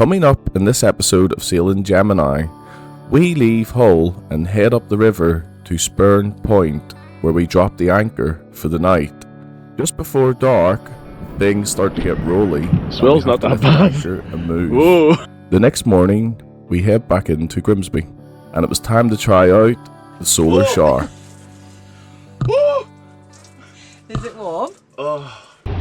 Coming up in this episode of Sailing Gemini, we leave Hull and head up the river to Spurn Point, where we drop the anchor for the night. Just before dark, things start to get rolly. Swell's not that bad. And move. Whoa. The next morning, we head back into Grimsby, and it was time to try out the solar shower. Is it warm?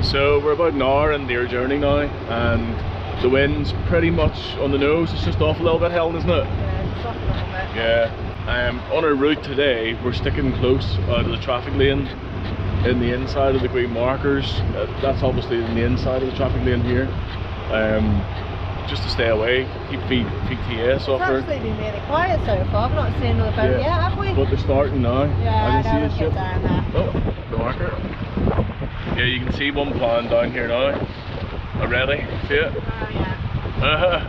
So we're about an hour into our journey now, and the wind's pretty much on the nose. It's just off a little bit, Helen, isn't it? Yeah, it's off a little bit. Yeah. On our route today, we're sticking close to the traffic lane in the inside of the green markers. That's obviously in the inside of the traffic lane here. Just to stay away, keep VTS off her. It's actually been really quiet so far. We've not seen another boat yet, have we? But they're starting now. Yeah, I can see let's a get ship. down there. Oh, the marker. Yeah, you can see one plan down here now. Already, see it? Oh yeah.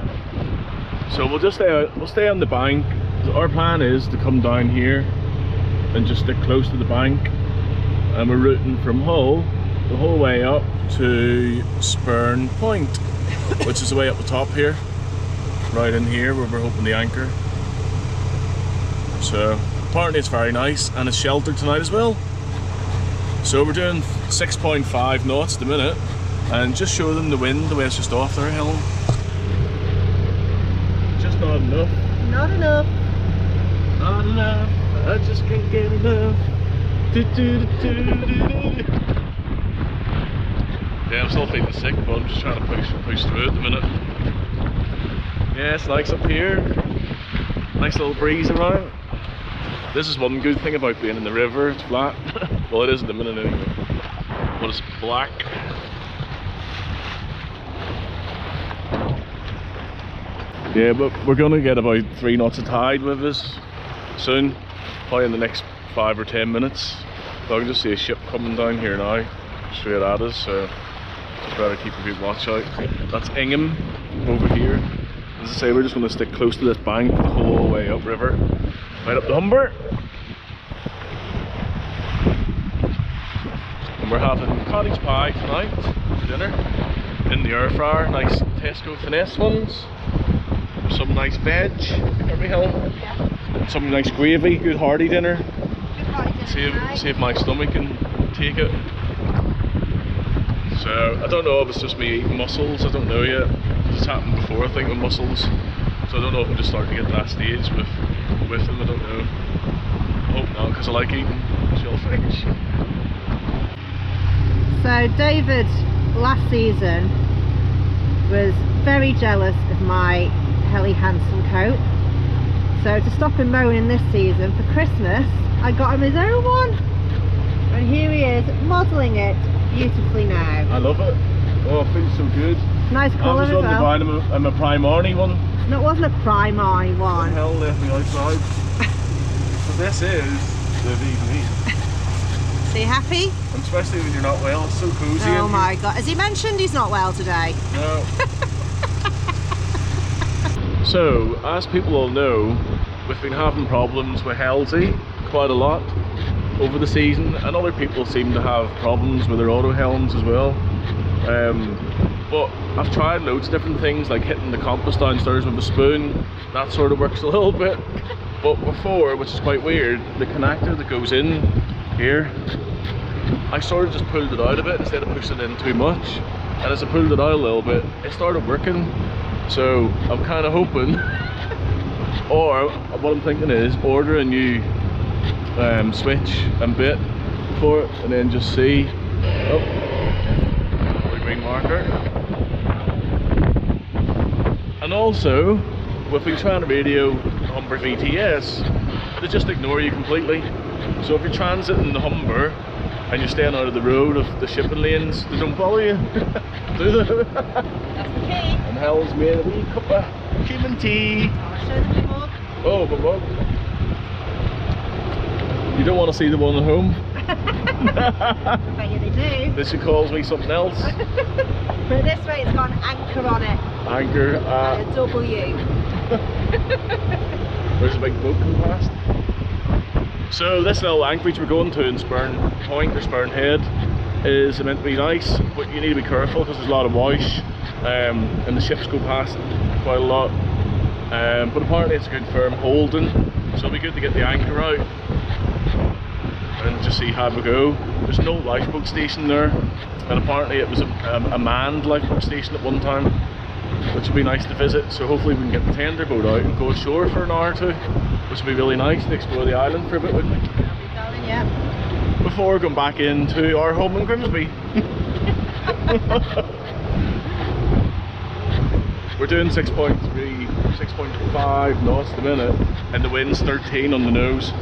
So we'll just stay on the bank. Our plan is to come down here and just stick close to the bank, and we're routing from Hull the whole way up to Spurn Point, which is the way up the top here, right in here where we're hoping the anchor. So apparently it's very nice and it's sheltered tonight as well. So we're doing 6.5 knots at the minute, and just show them the wind, the way it's just off there, Helen. Just not enough. Not enough. Not enough. I just can't get enough. Yeah, I'm still feeling sick, but I'm just trying to push through at the minute. Yeah, it's nice up here. Nice little breeze around. This is one good thing about being in the river. It's flat. Well, it is at the minute anyway. But it's black. Yeah, but we're gonna get about 3 knots of tide with us soon, probably in the next 5 or 10 minutes. So I can just see a ship coming down here now, straight at us, so just better keep a good watch out. That's Ingham over here. As I say, we're just gonna stick close to this bank the whole way up river, right up the Humber. And we're having cottage pie tonight for dinner in the air fryer, nice Tesco finesse ones. Some nice veg, aren't we, Helen? Yeah. Some nice gravy, good hearty dinner. Good hearty dinner See if my stomach can take it. So I don't know if it's just me eating mussels, I don't know yet. It's happened before, I think, with mussels. So I don't know if I'm just starting to get to that stage with them, I don't know. I hope not, because I like eating shellfish. So David last season was very jealous of my Helly Hansen coat. So to stop him moaning this season, for Christmas I got him his own one. And here he is, modelling it beautifully now. I love it. Oh, it feels so good. Nice colour as well. I was on to buy him a Primarni one. No, it wasn't a Primary one. Hell left me outside. So this is the VV. Are you happy? And especially when you're not well, it's so cosy. Oh my god, has he mentioned he's not well today? No. So, as people all know, we've been having problems with Halsey quite a lot over the season, and other people seem to have problems with their auto helms as well. But I've tried loads of different things, like hitting the compass downstairs with a spoon. That sort of works a little bit. But before, which is quite weird, the connector that goes in here, I sort of just pulled it out a bit instead of pushing it in too much. And as I pulled it out a little bit, it started working. So I'm kind of hoping, or what I'm thinking is order a new switch and bit for it, and then just see. Oh, the green marker. And also, we've been trying to radio Humber VTS, they just ignore you completely. So if you're transiting the Humber and you're staying out of the road of the shipping lanes, they don't follow you. Do they? That's the key. And Helen's made a wee cup of human tea. I'll show them the mug. Oh, my mug. You don't want to see the one at home? I bet you they do. This she calls me something else. But this way it's got an anchor on it. Anchor. And a W. There's a big boat coming past. So this little anchorage we're going to in Spurn Point or Spurn Head is meant to be nice, but you need to be careful because there's a lot of wash and the ships go past quite a lot. But apparently it's a good firm holding, so it'll be good to get the anchor out and just see how we go. There's no lifeboat station there, and apparently it was a manned lifeboat station at one time, which would be nice to visit. So hopefully we can get the tender boat out and go ashore for an hour or two, which would be really nice to explore the island for a bit, wouldn't it? Darling, yeah. Before going back into our home in Grimsby. We're doing 6.3, 6.5 knots at the minute, and the wind's 13 on the nose.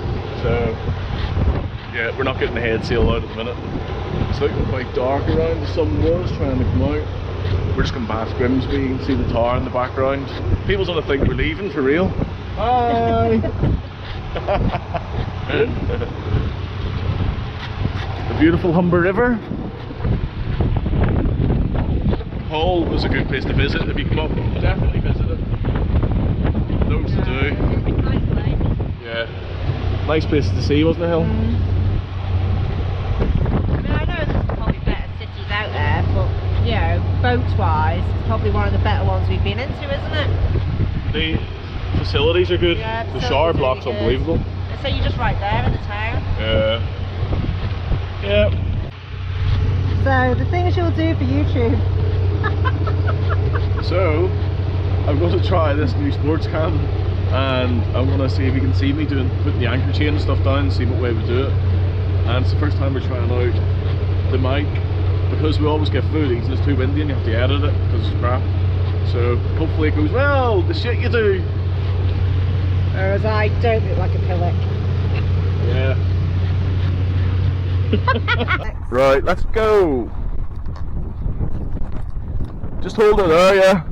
So yeah, we're not getting the head sail out at the minute. It's looking quite dark around. The sun was trying to come out. We're just going past Grimsby. You can see the tower in the background. People don't think we're leaving for real. Hi! The beautiful Humber River. Hull was a good place to visit. If you come up, definitely visit it. Loads to do. Nice place. Yeah. Nice place to see, wasn't it, Helen? I mean, I know there's probably better cities out there, but you know, boat-wise, it's probably one of the better ones we've been into, isn't it? The facilities are good. Yeah, the shower block's really unbelievable. So you're just right there in the town. Yeah. Yeah. So the things you'll do for YouTube. So I'm going to try this new sports cam, and I'm going to see if you can see me putting the anchor chain and stuff down and see what way we do it. And it's the first time we're trying out the mic, because we always get footage and it's too windy and you have to edit it because it's crap. So hopefully it goes well, the shit you do. Whereas I don't look like a pillock. Yeah. Right, let's go. Just hold it there, yeah.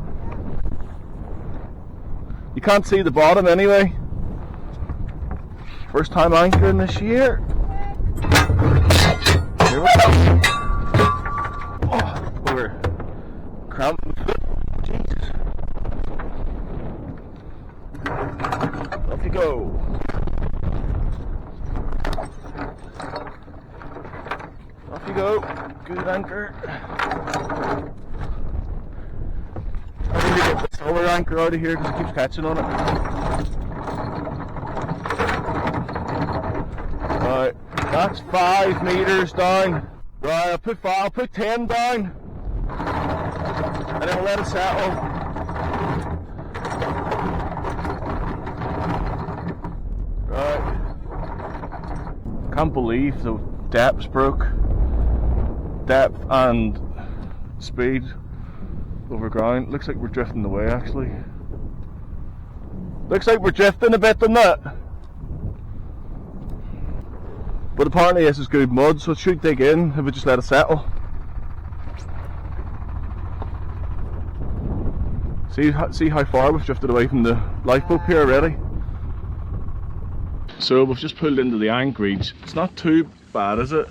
You can't see the bottom anyway. First time anchoring this year. Here we go. Oh, we're cramping. Jesus. Off you go. Off you go. Good anchor. I need to get this other anchor out of here because it keeps catching on it. Right, that's 5 meters down. Right, I'll put 10 down, and then we'll let it settle. Right. Can't believe the depths broke. Depth and speed over ground. Looks like we're drifting away actually. Looks like we're drifting a bit, doesn't it? But apparently this is good mud, so it should dig in if we just let it settle. See how far we've drifted away from the lifeboat pier already. So we've just pulled into the Anchorage. It's not too bad, is it?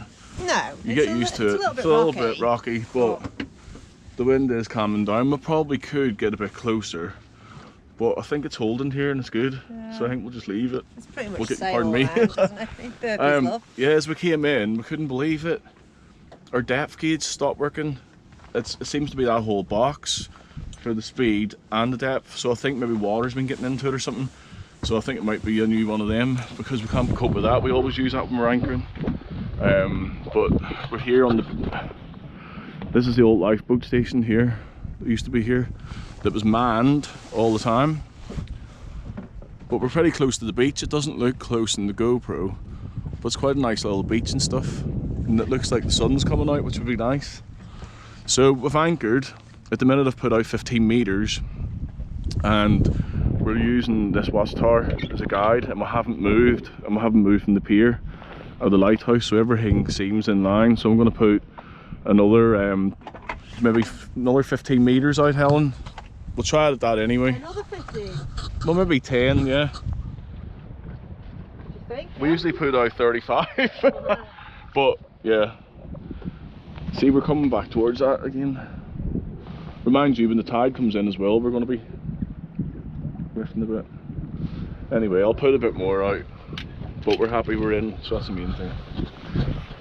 No. You get used to it. It's a little bit rocky, but the wind is calming down. We probably could get a bit closer, but I think it's holding here and it's good. Yeah. So I think we'll just leave it. It's pretty much we'll sail pardon me. Around, yeah, as we came in, we couldn't believe it. Our depth gauge stopped working. It seems to be that whole box for the speed and the depth. So I think maybe water's been getting into it or something. So I think it might be a new one of them, because we can't cope with that. We always use that when we're anchoring. But we're here on the... This is the old lifeboat station here. It used to be here. That was manned all the time. But we're pretty close to the beach. It doesn't look close in the GoPro, but it's quite a nice little beach and stuff. And it looks like the sun's coming out, which would be nice. So we've anchored. At the minute I've put out 15 meters. And we're using this watchtower as a guide, and we haven't moved. And we haven't moved from the pier or the lighthouse, so everything seems in line. So I'm going to put another maybe another 15 meters out, Helen. We'll try it at that anyway. Another 15? Well, maybe 10, yeah. You think? We usually put out 35. But yeah. See, we're coming back towards that again. Remind you, when the tide comes in as well, we're going to be drifting a bit. Anyway, I'll put a bit more out, but we're happy we're in, so that's the main thing.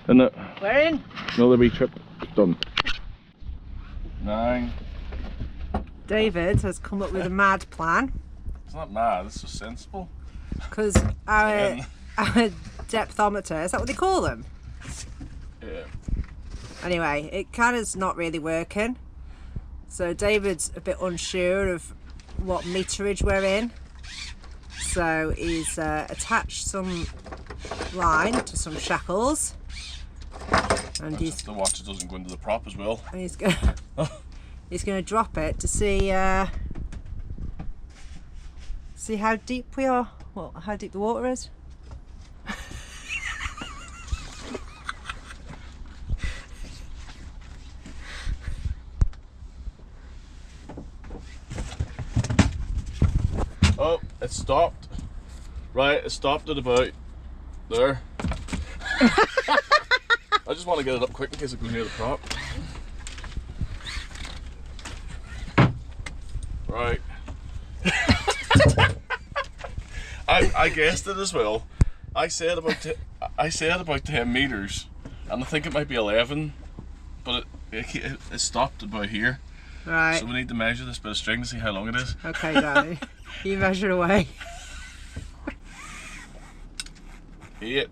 Isn't it? We're in. Another wee trip done. 9, David has come up with a mad plan. It's not mad, it's just sensible. Because our depthometer, is that what they call them? Yeah. Anyway, it kind of's not really working. So David's a bit unsure of what meterage we're in. So he's attached some line to some shackles. And The watch doesn't go into the prop as well. And he's going to drop it to see how deep we are. Well, how deep the water is. Oh, it stopped. Right, it stopped at about there. I just want to get it up quick in case it goes near the prop. Right. I guessed it as well. I said about 10 meters, and I think it might be 11, but it stopped about here. Right. So we need to measure this bit of string to see how long it is. Okay, Danny. You measure away. 8,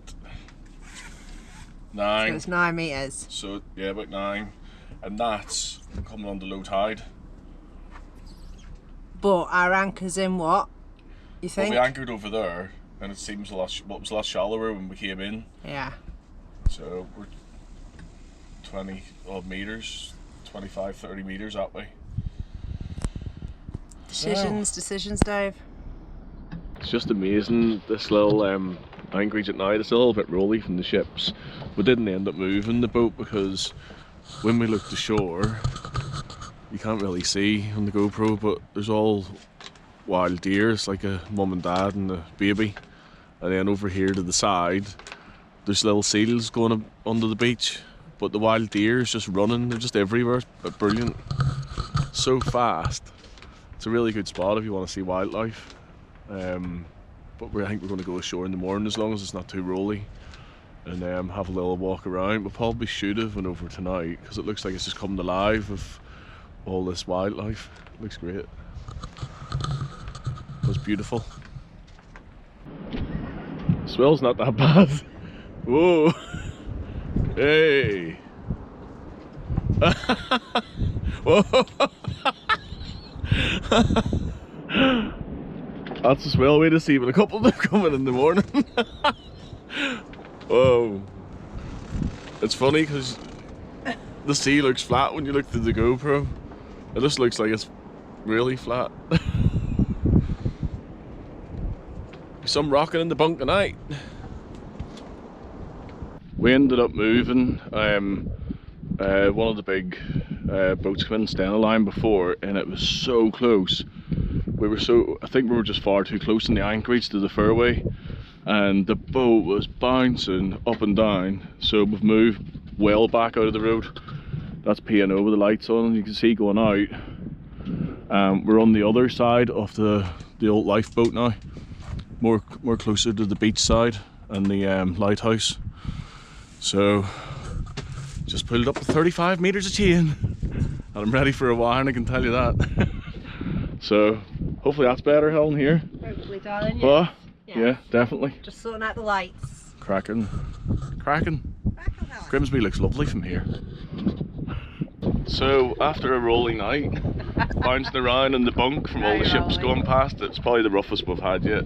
9. So it's 9 meters. So yeah, about 9, and that's coming on the low tide. But our anchor's in what? You Well, think? we anchored over there, and it seems it was a lot shallower when we came in. Yeah. So we're 20 odd meters, 25, 30 meters that way. Decisions, Dave. It's just amazing, this little Anchorage at night. It's a little bit rolly from the ships. We didn't end up moving the boat because when we looked ashore, you can't really see on the GoPro, but there's all wild deer. It's like a mum and dad and a baby. And then over here to the side, there's little seals going up under the beach, but the wild deer is just running. They're just everywhere. But brilliant. So fast. It's a really good spot if you want to see wildlife. But I think we're going to go ashore in the morning as long as it's not too rolly, and have a little walk around. We'll probably should have went over tonight because it looks like it's just coming alive with all this wildlife. It looks great. It was beautiful. The swell's not that bad. Whoa! Hey! Whoa! That's a swell way to see, but a couple of them coming in the morning. Whoa. It's funny because the sea looks flat when you look through the GoPro. It just looks like it's really flat. Some rocking in the bunk tonight. We ended up moving. One of the big boats came in Stena line before, and it was so close. I think we were just far too close in the anchorage to the fairway, and the boat was bouncing up and down, so we've moved well back out of the road. That's P&O with the lights on, and you can see going out. We're on the other side of the old lifeboat now, more closer to the beach side and the lighthouse. So just pulled up to 35 meters of chain, and I'm ready for a while, I can tell you that. So hopefully that's better, Helen, here. Hopefully, darling. Yes. But, yeah, definitely. Just sorting out the lights. Cracking. Grimsby looks lovely from here. So after a rolling night, bouncing around in the bunk from all the ships going past, it's probably the roughest we've had yet.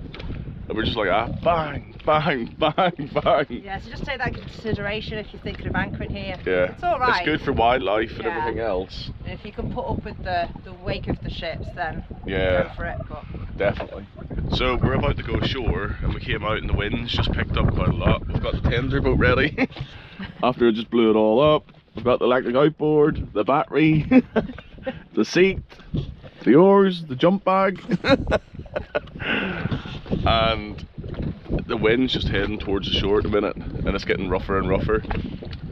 And we're just like, bang, bang, bang, bang. Yeah, so just take that into consideration if you're thinking of anchoring here. Yeah, it's all right. It's good for wildlife and everything else. And if you can put up with the wake of the ships, then go for it. But definitely. So we're about to go ashore, and we came out and the wind's just picked up quite a lot. We've got the tender boat ready. After it just blew it all up, we've got the electric outboard, the battery, the seat, the oars, the jump bag. And the wind's just heading towards the shore at the minute, and it's getting rougher and rougher.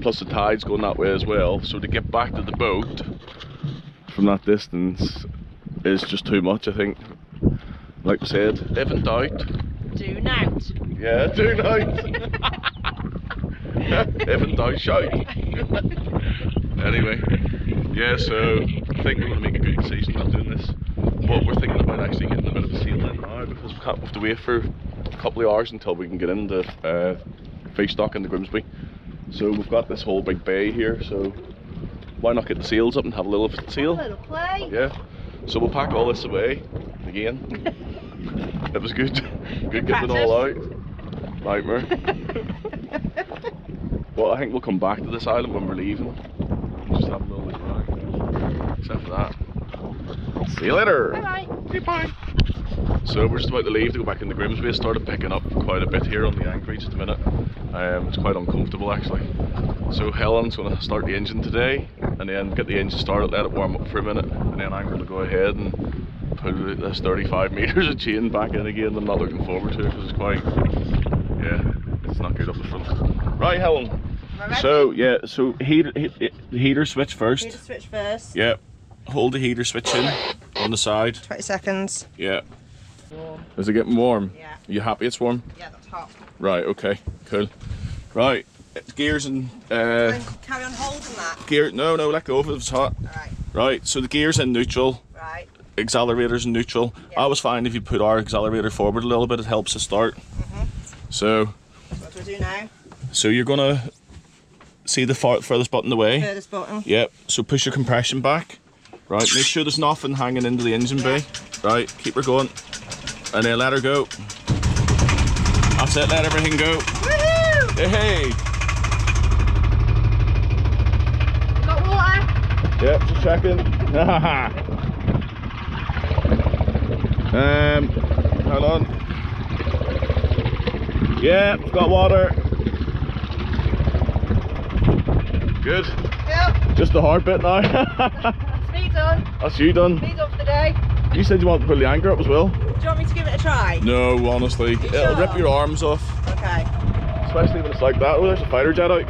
Plus the tide's going that way as well, so to get back to the boat from that distance is just too much, I think. Like we said, if in doubt, do nout. Yeah, do nout. If in doubt, shout. Anyway, yeah, so I think we're going to make a good decision not doing this. But we're thinking about actually getting a bit of a sail in now because we can't have to wait for a couple of hours until we can get into fish stock into Grimsby. So we've got this whole big bay here, so why not get the sails up and have a little sail? A little play. Yeah. So we'll pack all this away again. It was good. Good getting it all out. Nightmare. Well, I think we'll come back to this island when we're leaving. Just have a little look around. Except for that. See you later. Bye bye. Bye. So we're just about to leave to go back into Grimsby. It started picking up quite a bit here on the Anchorage at the minute. It's quite uncomfortable actually. So Helen's going to start the engine today and then get the engine started, let it warm up for a minute, and then I'm going to go ahead and put this 35 metres of chain back in again. I'm not looking forward to it because it's quite, yeah, it's not good up the front. Right, Helen. So yeah, so heater switch first. Heater switch first. Yeah. Hold the heater switch in on the side. 20 seconds. Yeah. Warm. Is it getting warm? Yeah. Are you happy it's warm? Yeah, that's hot. Right, okay, cool. Right, gears and Carry on holding that. gear. No, let go of it. It's hot. Alright. Right, so the gears in neutral. Right. Accelerators in neutral. Yeah. I always find if you put our accelerator forward a little bit, it helps us start. So What do we do now? So you're gonna see the furthest button away. Furthest button. Yep. So push your compression back. Right. Make sure there's nothing hanging into the engine bay. Right. Keep her going, and then let her go. That's it. Let everything go. Woohoo! Hey. Got water? Yep. Just checking. Hold on. Yeah. Got water. Good. Yep. Just the hard bit now. That's me done. That's you done. Me done for the day. You said you want to put the anchor up as well? Do you want me to give it a try? No, honestly. It'll sure? rip your arms off. Okay. Especially when it's like that. Oh, there's a fighter jet out.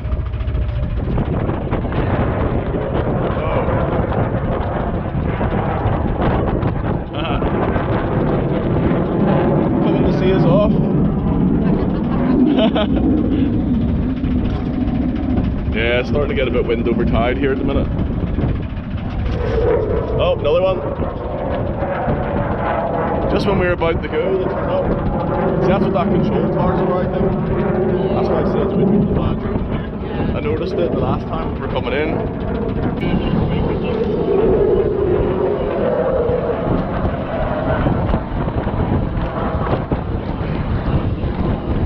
Coming to see us off. Yeah, it's starting to get a bit wind over tide here at the minute. Oh, another one. Just when we were about to go, they turned up. See, that's what that control tower's for, I think. That's why I said it's good to the bathroom here. I noticed it the last time we were coming in.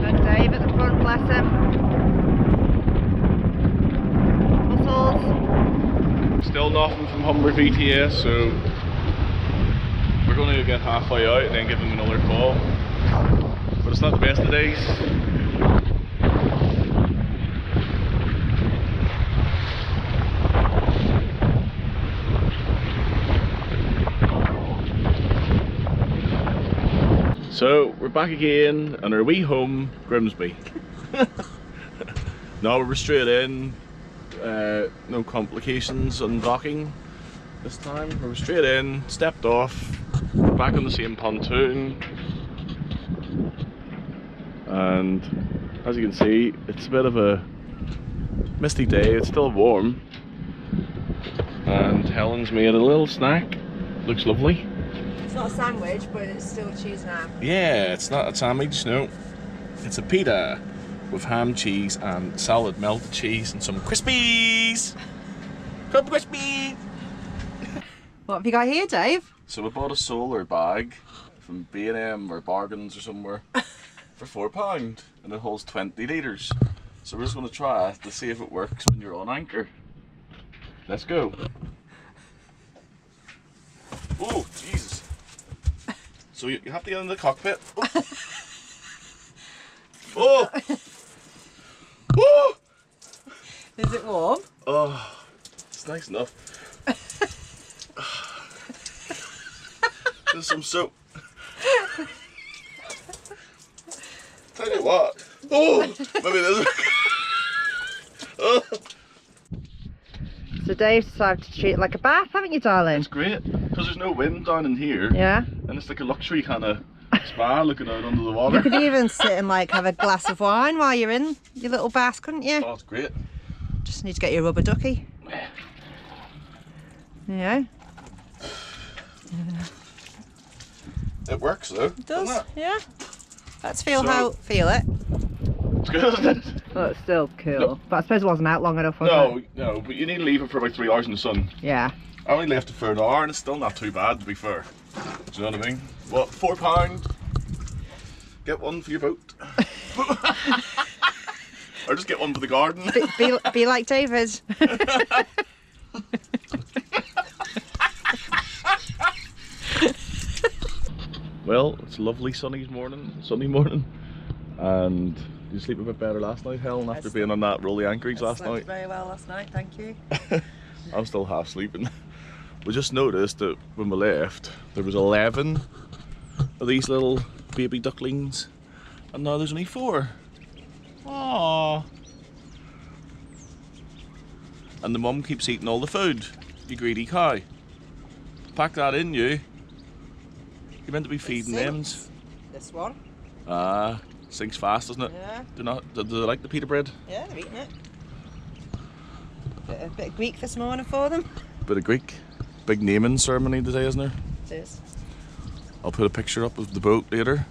Good Dave at the front, bless him. Muscles. Still nothing from Humber VTS, so we're going to get halfway out and then give them another call. But it's not the best of days. So we're back again on our wee home, Grimsby. Now we're straight in. No complications on docking this time. We were straight in, stepped off, we're back on the same pontoon, and as you can see, it's a bit of a misty day. It's still warm, and Helen's made a little snack. Looks lovely. It's not a sandwich, but it's still cheese and ham. Yeah, it's not a sandwich, no. It's a pita with ham, cheese and salad, melted cheese and some Crispies! Some Crispies! What have you got here, Dave? So we bought a solar bag from B&M or Bargains or somewhere for £4 and it holds 20 litres. So we're just going to try it to see if it works when you're on anchor. Let's go. Oh, Jesus. So you have to get in the cockpit. Oh! Oh! Oh! Is it warm? Oh, it's nice enough. There's some soap. Tell you what. Oh, maybe there's. Oh. So Dave's decided to treat it like a bath, haven't you, darling? It's great because there's no wind down in here. Yeah. And it's like a luxury kind of spa looking out under the water. You could even sit and like have a glass of wine while you're in your little bath, couldn't you? Oh, it's great. Just need to get your rubber ducky. Yeah. Yeah. It works though. It does, doesn't it? yeah. Let's feel So- feel it. It's good, isn't it? Oh, it's still cool. No. But I suppose it wasn't out long enough, was it? No, but you need to leave it for about 3 hours in the sun. Yeah. I only left it for an hour and it's still not too bad, to be fair. Do you know what I mean? What, £4? Get one for your boat. Or just get one for the garden. Be like David. Well, it's a lovely sunny morning. And did you sleep a bit better last night, Helen, after being on that rolly Anchorage last night? Very well last night, thank you. I'm still half sleeping. We just noticed that when we left, there was 11 of these little baby ducklings, and now there's only 4. Aww. And the mum keeps eating all the food, you greedy cow. Pack that in, you. You're meant to be feeding them. This one? Sinks fast, doesn't it? Yeah. Do they like the pita bread? Yeah, they're eating it. A bit of Greek this morning for them. Bit of Greek. Big naming ceremony today, isn't there? It is. I'll put a picture up of the boat later.